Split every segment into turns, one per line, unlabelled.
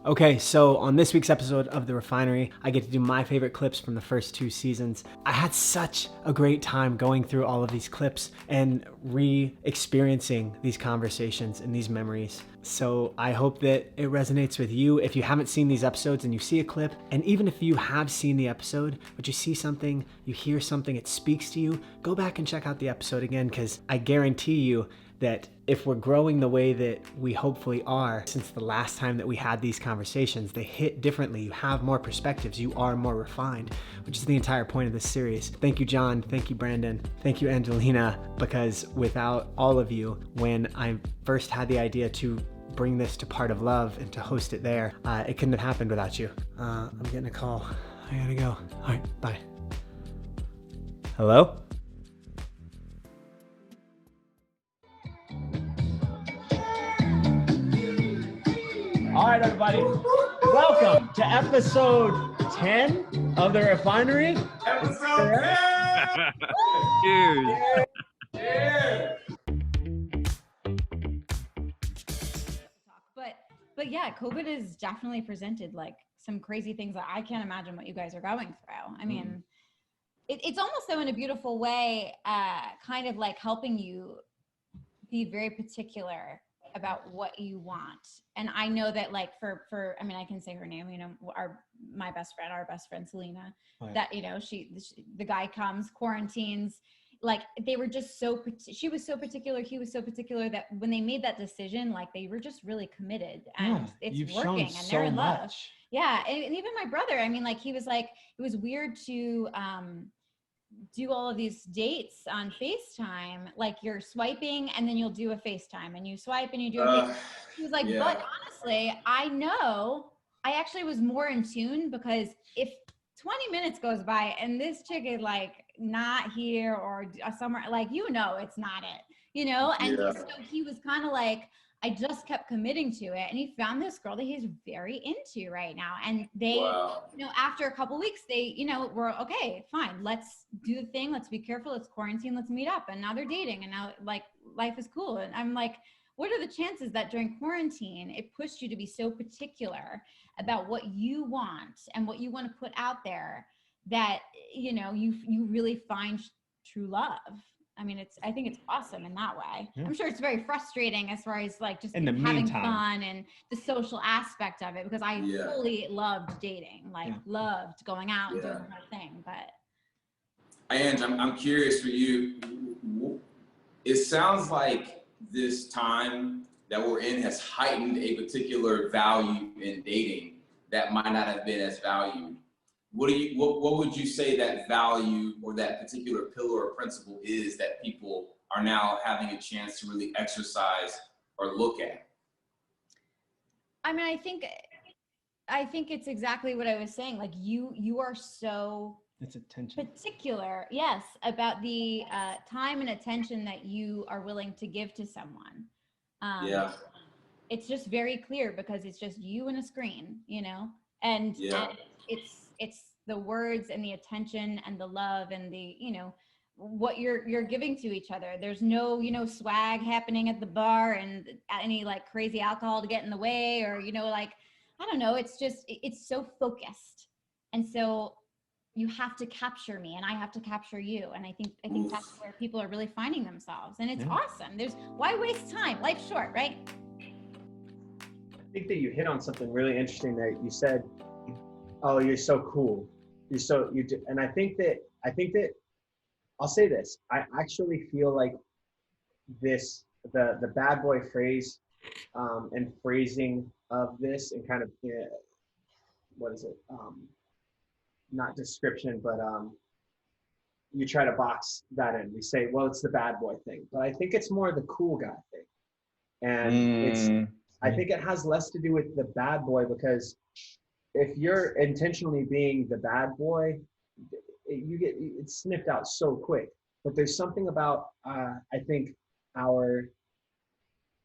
Okay, so on this week's episode of The Refinery, I get to do my favorite clips from the first 2 seasons. I had such a great time going through all of these clips and re-experiencing these conversations and these memories. So I hope that it resonates with you. If you haven't seen these episodes and you see a clip, and even if you have seen the episode, but you see something, you hear something, it speaks to you, go back and check out the episode again, because I guarantee you that if we're growing the way that we hopefully are since the last time that we had these conversations, they hit differently. You have more perspectives. You are more refined, which is the entire point of this series. Thank you, Jon. Thank you, Brandon. Thank you, Angelina, because without all of you, when I first had the idea to bring this to Part of Love and to host it there, it couldn't have happened without you. I'm getting a call. I gotta go. All right, bye. Hello? All right, everybody, welcome to episode 10 of The Refinery.
Episode 10!
Dude.
But yeah, COVID has definitely presented like some crazy things that I can't imagine what you guys are going through. I mean, it's almost though in a beautiful way, kind of like helping you be very particular about what you want. And I know that like for I mean, I can say her name, you know, our best friend Selena,
Right.
that, you know, the guy comes, quarantines, like they were just she was so particular, he was so particular, that when they made that decision, like they were just really committed, and it's working, and they're in love. Yeah. And even my brother, I mean, like he was like, it was weird to do all of these dates on FaceTime, like you're swiping and then you'll do a FaceTime and you swipe and you do a FaceTime. He was like, yeah. But honestly, I know I actually was more in tune, because if 20 minutes goes by and this chick is like not here or somewhere, like, you know, it's not it, you know? And so he was kind of like, I just kept committing to it, and he found this girl that he's very into right now. And they, you know, after a couple weeks, they, you know, were okay, fine, let's do the thing. Let's be careful. Let's quarantine. Let's meet up. And now they're dating, and now like life is cool. And I'm like, what are the chances that during quarantine, it pushed you to be so particular about what you want and what you want to put out there, that, you know, you really find true love? I mean, I think it's awesome in that way. Yeah. I'm sure it's very frustrating as far as like just having fun and the social aspect of it, because I fully loved dating, like loved going out and doing the whole thing. But
Ange, I'm curious for you. It sounds like this time that we're in has heightened a particular value in dating that might not have been as valued. What would you say that value or that particular pillar or principle is that people are now having a chance to really exercise or look at?
I mean, I think it's exactly what I was saying. Like you are so particular, yes, about the time and attention that you are willing to give to someone. It's just very clear, because it's just you and a screen, you know, and it's the words and the attention and the love and the, you know, what you're giving to each other. There's no, you know, swag happening at the bar and any like crazy alcohol to get in the way, or, you know, like, I don't know. It's just, it's so focused. And so you have to capture me and I have to capture you. And I think that's where people are really finding themselves. And it's awesome. Why waste time? Life's short, right?
I think that you hit on something really interesting there. You said, oh, you're so cool. And I think that I'll say this. I actually feel like the bad boy phrase and phrasing of this, and kind of, what is it? Not description, but you try to box that in. We say, well, it's the bad boy thing, but I think it's more the cool guy thing. And I think it has less to do with the bad boy, because if you're intentionally being the bad boy, it's sniffed out so quick. But there's something about, I think, our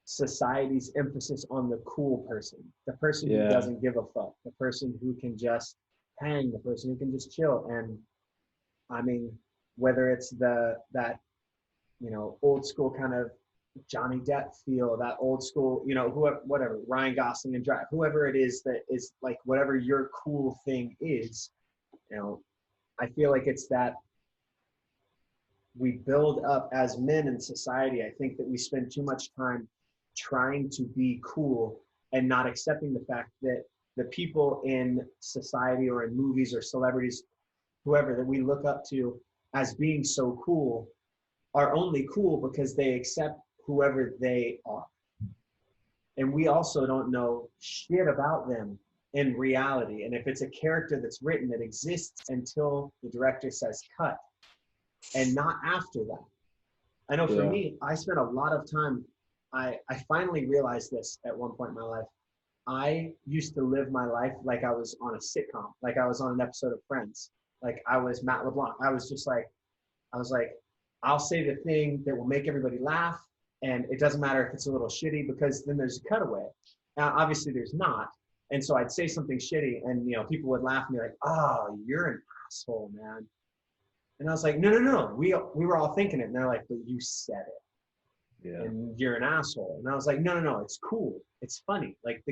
society's emphasis on the cool person, the person who doesn't give a fuck, the person who can just hang, the person who can just chill. And I mean, whether it's that, you know, old school kind of Johnny Depp feel, that old school, you know, whoever, whatever, Ryan Gosling and whoever it is that is like whatever your cool thing is, you know, I feel like it's that we build up as men in society. I think that we spend too much time trying to be cool and not accepting the fact that the people in society or in movies or celebrities, whoever that we look up to as being so cool, are only cool because they accept whoever they are. And we also don't know shit about them in reality. And if it's a character that's written, that exists until the director says cut, and not after that. I know for me, I spent a lot of time, I finally realized this at one point in my life. I used to live my life like I was on a sitcom, like I was on an episode of Friends, like I was Matt LeBlanc. I was like, I'll say the thing that will make everybody laugh, and it doesn't matter if it's a little shitty, because then there's a cutaway. Now, obviously there's not. And so I'd say something shitty, and you know, people would laugh and be like, "Oh, you're an asshole, man." And I was like, no. We were all thinking it. And they're like, "But you said it. Yeah. And you're an asshole." And I was like, no, it's cool. It's funny. Like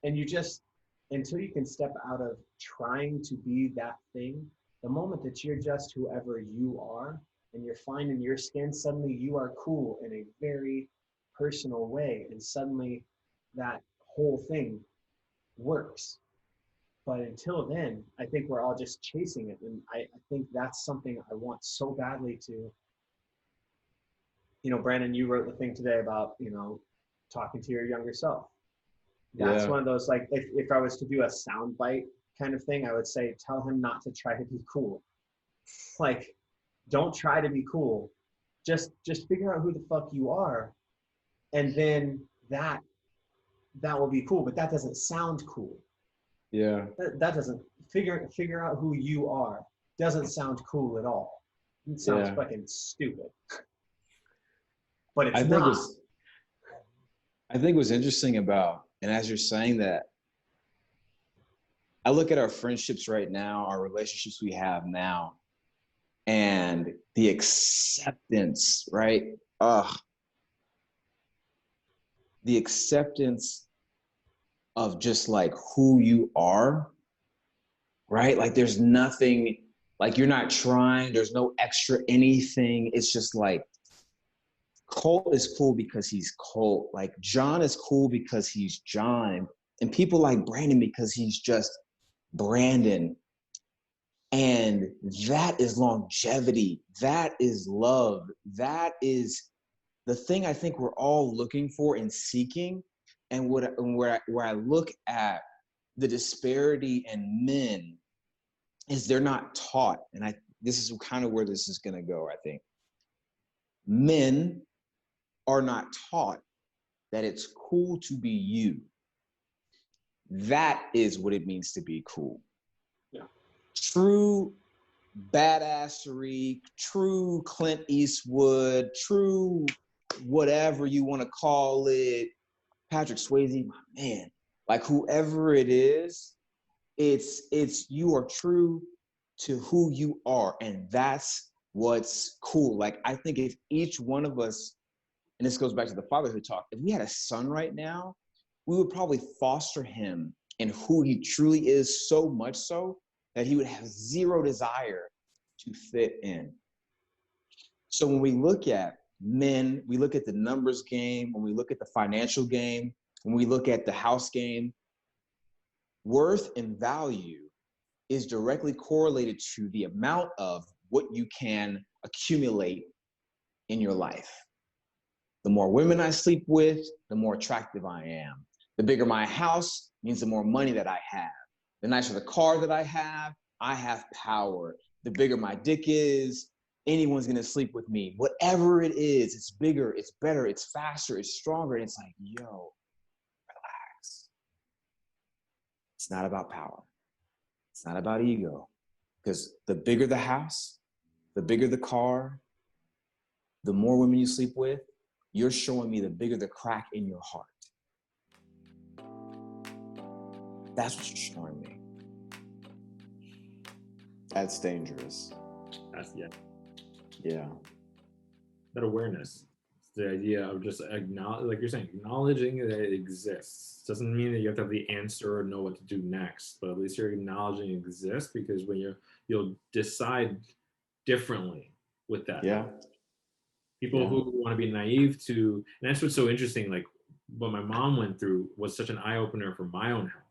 and you just, until you can step out of trying to be that thing, the moment that you're just whoever you are and you're fine in your skin, suddenly you are cool in a very personal way. And suddenly that whole thing works. But until then, I think we're all just chasing it. And I think that's something I want so badly to, you know, Brandon, you wrote the thing today about, you know, talking to your younger self. That's one of those, like, if I was to do a soundbite kind of thing, I would say, tell him not to try to be cool. Like, don't try to be cool. Just figure out who the fuck you are. And then that will be cool. But that doesn't sound cool.
Yeah.
That doesn't figure out who you are. Doesn't sound cool at all. It sounds fucking stupid. But it's not.
I think what's interesting about, and as you're saying that, I look at our friendships right now, our relationships we have now, and the acceptance, right? The acceptance of just like who you are, right? Like there's nothing, like you're not trying, there's no extra anything. It's just like, Colt is cool because he's Colt. Like Jon is cool because he's Jon. And people like Brandon because he's just Brandon. And that is longevity. That is love. That is the thing I think we're all looking for and seeking. And where I look at the disparity in men is they're not taught. And this is kind of where this is going to go, I think. Men are not taught that it's cool to be you. That is what it means to be cool.
Yeah.
True badassery, true Clint Eastwood, true whatever you want to call it, Patrick Swayze, my man, like whoever it is, it's you are true to who you are, and that's what's cool. Like I think if each one of us, and this goes back to the fatherhood talk, if we had a son right now, we would probably foster him in who he truly is, so much so that he would have zero desire to fit in. So when we look at men, we look at the numbers game, when we look at the financial game, when we look at the house game, worth and value is directly correlated to the amount of what you can accumulate in your life. The more women I sleep with, the more attractive I am. The bigger my house means the more money that I have. The nicer the car that I have power. The bigger my dick is, anyone's gonna sleep with me. Whatever it is, it's bigger, it's better, it's faster, it's stronger. And it's like, yo, relax. It's not about power. It's not about ego. Because the bigger the house, the bigger the car, the more women you sleep with, you're showing me the bigger the crack in your heart. That's what you're showing me.
That's dangerous.
That's, yeah.
Yeah.
That awareness.
the idea of just like you're saying, acknowledging that it exists doesn't mean that you have to have the answer or know what to do next, but at least you're acknowledging it exists, because when you'll decide differently with that.
Yeah.
People who want to be naive to, and that's what's so interesting, like what my mom went through was such an eye-opener for my own health.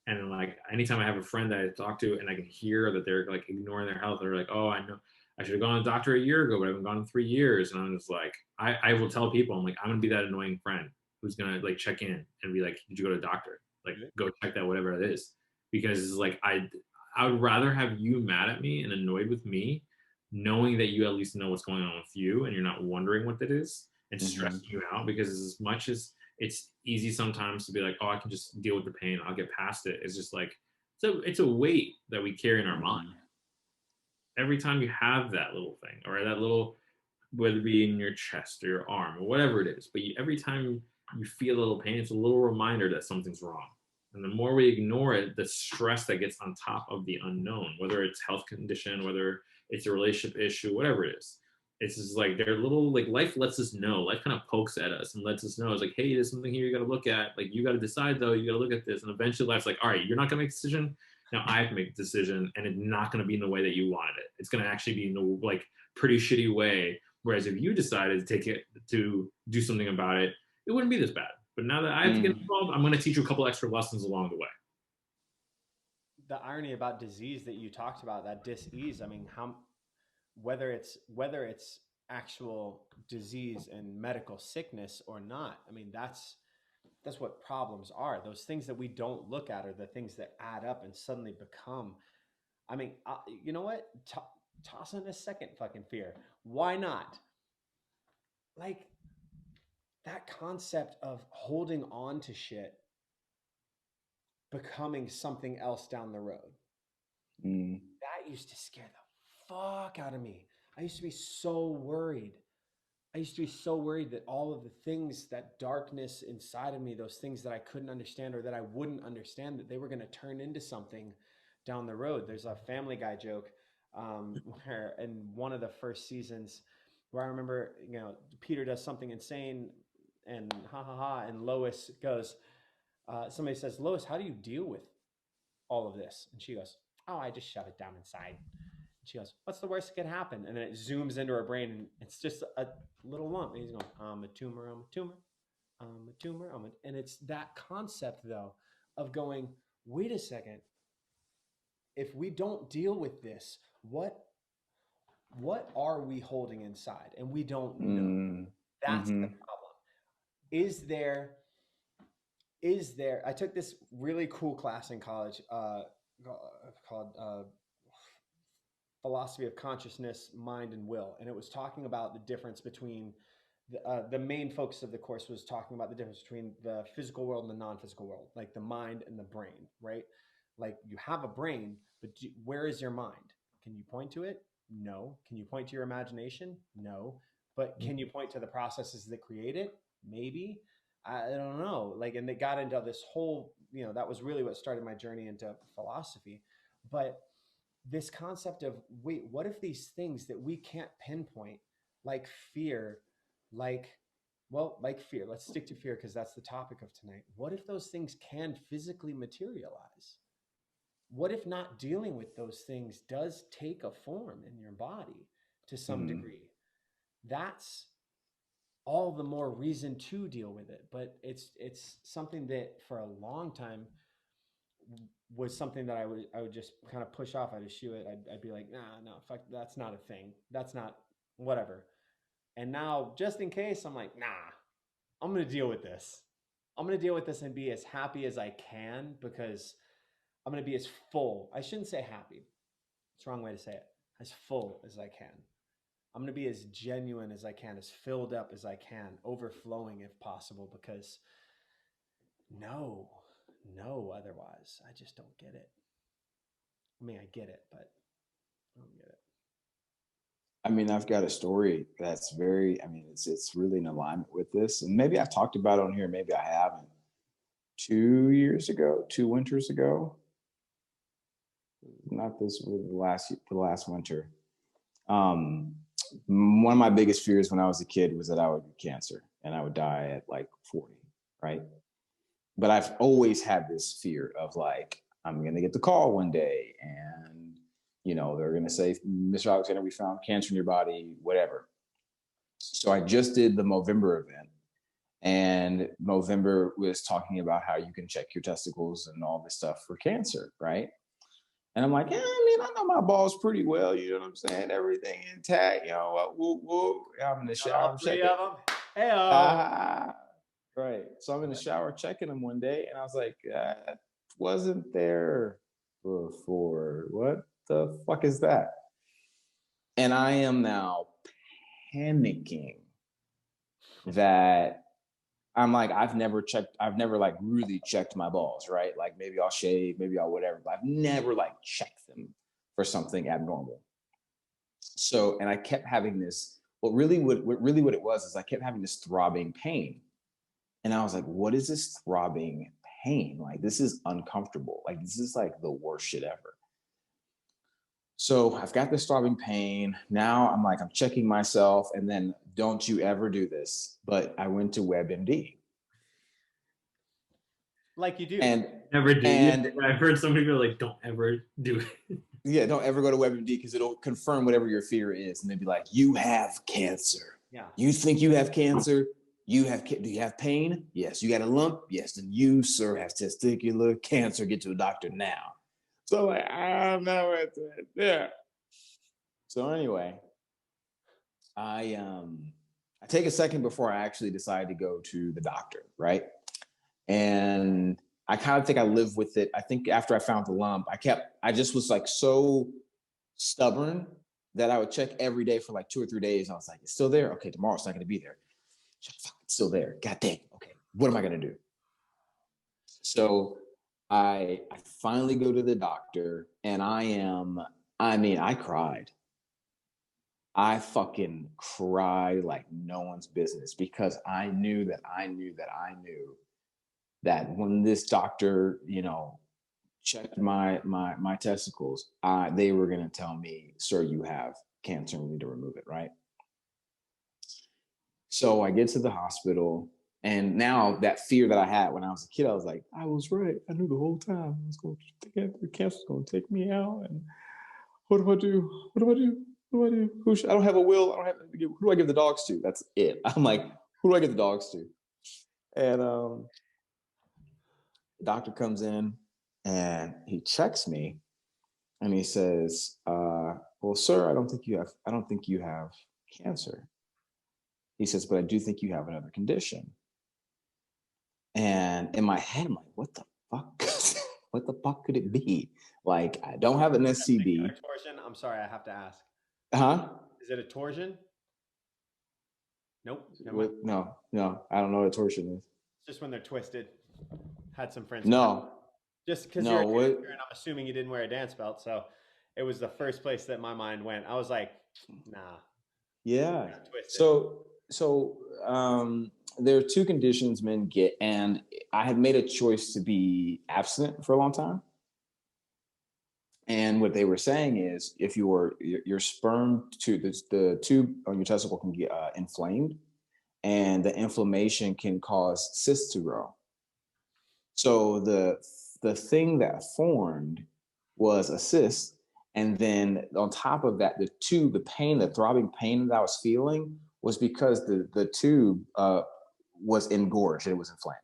And like anytime I have a friend that I talk to and I can hear that they're like ignoring their health, they're like, oh, I know I should have gone to the doctor a year ago, but I haven't gone in 3 years. And I'm just like, I will tell people, I'm like, I'm gonna be that annoying friend who's gonna like check in and be like, did you go to the doctor? Like, go check that, whatever it is. Because it's like I would rather have you mad at me and annoyed with me, knowing that you at least know what's going on with you and you're not wondering what that is and stressing you out. Because as much as it's easy sometimes to be like, oh, I can just deal with the pain, I'll get past it. It's just like, so it's a weight that we carry in our mind. Every time you have that little thing, or that little, whether it be in your chest or your arm or whatever it is, but every time you feel a little pain, it's a little reminder that something's wrong. And the more we ignore it, the stress that gets on top of the unknown, whether it's health condition, whether it's a relationship issue, whatever it is, it's just like they're little, like life lets us know, life kind of pokes at us and lets us know, it's like, hey, there's something here you got to look at. Like, you got to decide though, you got to look at this. And eventually life's like, all right, you're not going to make a decision. Now I have to make a decision, and it's not going to be in the way that you wanted it. It's going to actually be in the like pretty shitty way. Whereas if you decided to take it, to do something about it, it wouldn't be this bad. But now that I have to get involved, I'm going to teach you a couple extra lessons along the way.
The irony about disease that you talked about, that dis-ease, I mean, whether it's actual disease and medical sickness or not, I mean, that's what problems are. Those things that we don't look at are the things that add up and suddenly become, I mean, you know what? Toss in a second fucking fear. Why not? Like, that concept of holding on to shit becoming something else down the road. That used to scare the fuck out of me. I used to be so worried. That all of the things, that darkness inside of me, those things that I couldn't understand or that I wouldn't understand, that they were going to turn into something down the road. There's a Family Guy joke where in one of the first seasons where I remember, you know, Peter does something insane and ha ha ha, and Lois goes, somebody says, Lois, how do you deal with all of this? And she goes, oh, I just shove it down inside. And she goes, what's the worst that could happen? And then it zooms into her brain, and it's just a little lump. And he's going, I'm a tumor, I'm a tumor, I'm a tumor, and it's that concept, though, of going, wait a second. If we don't deal with this, what are we holding inside? And we don't know. That's the problem. Is there, I took this really cool class in college called Philosophy of Consciousness, Mind, and Will. And it was talking about the difference between, the main focus of the course was talking about the difference between the physical world and the non-physical world, like the mind and the brain, right? Like, you have a brain, but where is your mind? Can you point to it? No. Can you point to your imagination? No. But can you point to the processes that create it? Maybe. I don't know. Like, and they got into this whole, you know, that was really what started my journey into philosophy. But this concept of, wait, what if these things that we can't pinpoint, like fear, like fear, let's stick to fear because that's the topic of tonight. What if those things can physically materialize? What if not dealing with those things does take a form in your body to some degree? That's all the more reason to deal with it. But it's something that for a long time was something that I would just kind of push off. I'd eschew it. I'd be like, nah, no, fuck, that's not a thing. That's not whatever. And now, just in case, I'm like, nah, I'm going to deal with this. I'm going to deal with this and be as happy as I can, because I'm going to be as full. I shouldn't say happy. It's the wrong way to say it. As full as I can. I'm going to be as genuine as I can, as filled up as I can, overflowing if possible, because no, otherwise I just don't get it. I mean, I get it, but I don't get it.
I mean, I've got a story that's very, I mean, it's really in alignment with this. And maybe I've talked about it on here, maybe I haven't. 2 winters ago, not this, the last winter. one of my biggest fears when I was a kid was that I would get cancer and I would die at like 40, right? But I've always had this fear of like, I'm going to get the call one day and, you know, they're going to say, Mr. Alexander, we found cancer in your body, whatever. So I just did the Movember event, and Movember was talking about how you can check your testicles and all this stuff for cancer, right? And I'm like, yeah, I mean, I know my balls pretty well. You know what I'm saying? Everything intact. You know, woo, woo. I'm in the shower.
All three of them. Hey,
right. So I'm in the shower checking them one day, and I was like, that wasn't there before. What the fuck is that? And I am now panicking that I'm like, I've never like really checked my balls, right? Like maybe I'll shave, maybe I'll whatever, but I've never like checked them for something abnormal. So, and I kept having this, what it was is I kept having this throbbing pain. And I was like, what is this throbbing pain? Like, this is uncomfortable. Like, this is like the worst shit ever. So I've got this throbbing pain. Now I'm like, I'm checking myself. And then don't you ever do this. But I went to WebMD.
Like you do.
And
Never do.
And
I've heard some people like, don't ever do it.
Yeah, don't ever go to WebMD because it'll confirm whatever your fear is. And they'd be like, you have cancer.
Yeah.
You think you have cancer? Do you have pain? Yes. You got a lump? Yes. Then you, sir, have testicular cancer. Get to a doctor now. So like, I'm not with it. Yeah. So anyway, I take a second before I actually decide to go to the doctor, right? And I kind of think I live with it. I think after I found the lump, I just was like so stubborn that I would check every day for like 2 or 3 days. I was like, it's still there? Okay, tomorrow it's not going to be there. It's still there. God dang. Okay, what am I going to do? So I finally go to the doctor, and I cried. I fucking cried like no one's business because I knew that when this doctor, you know, checked my testicles, they were going to tell me, sir, you have cancer and we need to remove it, right? So I get to the hospital, and now that fear that I had when I was a kid, I was like, I was right. I knew the whole time the cancer was going to take me out. And what do I do? What do I do? What do I do? I don't have a will. Who do I give the dogs to? That's it. I'm like, who do I give the dogs to? And the doctor comes in and he checks me and he says, well, sir, I don't think you have cancer. He says, but I do think you have another condition. And in my head, I'm like, what the fuck? What the fuck could it be? Like, I don't have an STD.
Torsion? I'm sorry, I have to ask.
Huh?
Is it a torsion? Nope.
No, I don't know what a torsion is.
It's just when they're twisted. Had some friends.
No.
Just because you're a dancer, and I'm assuming you didn't wear a dance belt, so it was the first place that my mind went. I was like, nah.
Yeah. So there are 2 conditions men get, and I had made a choice to be abstinent for a long time. And what they were saying is, if your sperm tube, the tube on your testicle can get inflamed, and the inflammation can cause cysts to grow. So the thing that formed was a cyst, and then on top of that, the throbbing pain that I was feeling was because the tube was engorged, it was inflamed.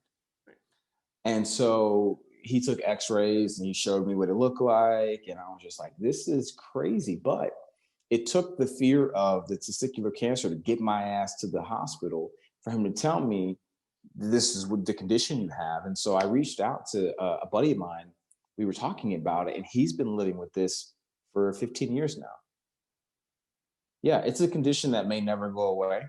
And so he took x-rays and he showed me what it looked like. And I was just like, this is crazy. But it took the fear of the testicular cancer to get my ass to the hospital for him to tell me, this is what the condition you have. And so I reached out to a buddy of mine. We were talking about it, and he's been living with this for 15 years now. Yeah, it's a condition that may never go away.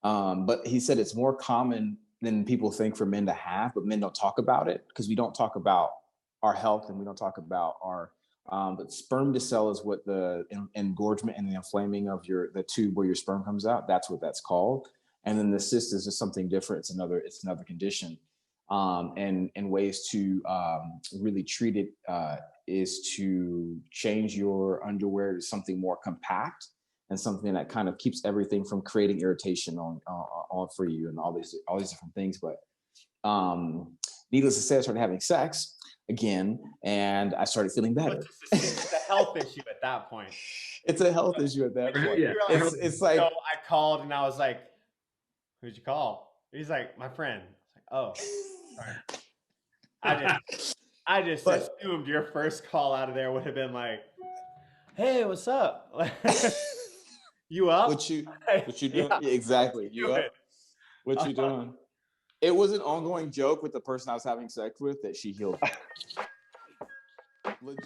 But he said it's more common than people think for men to have, but men don't talk about it because we don't talk about our health, and we don't talk about our, but sperm to cell is what the engorgement and the inflaming of the tube where your sperm comes out. That's what that's called. And then the cyst is just something different. It's another condition. And ways to really treat it is to change your underwear to something more compact and something that kind of keeps everything from creating irritation on for you and all these different things. But needless to say, I started having sex again, and I started feeling better.
It's a health issue at that point.
It's a health issue at that point.
Yeah.
It's like,
so I called and I was like, "Who'd you call?" He's like, "My friend." I was like, "Oh, sorry." I just assumed your first call out of there would have been like, "Hey, what's up? You up?
What you doing?" Yeah, exactly. You up? What you doing? It was an ongoing joke with the person I was having sex with that she healed. Legit.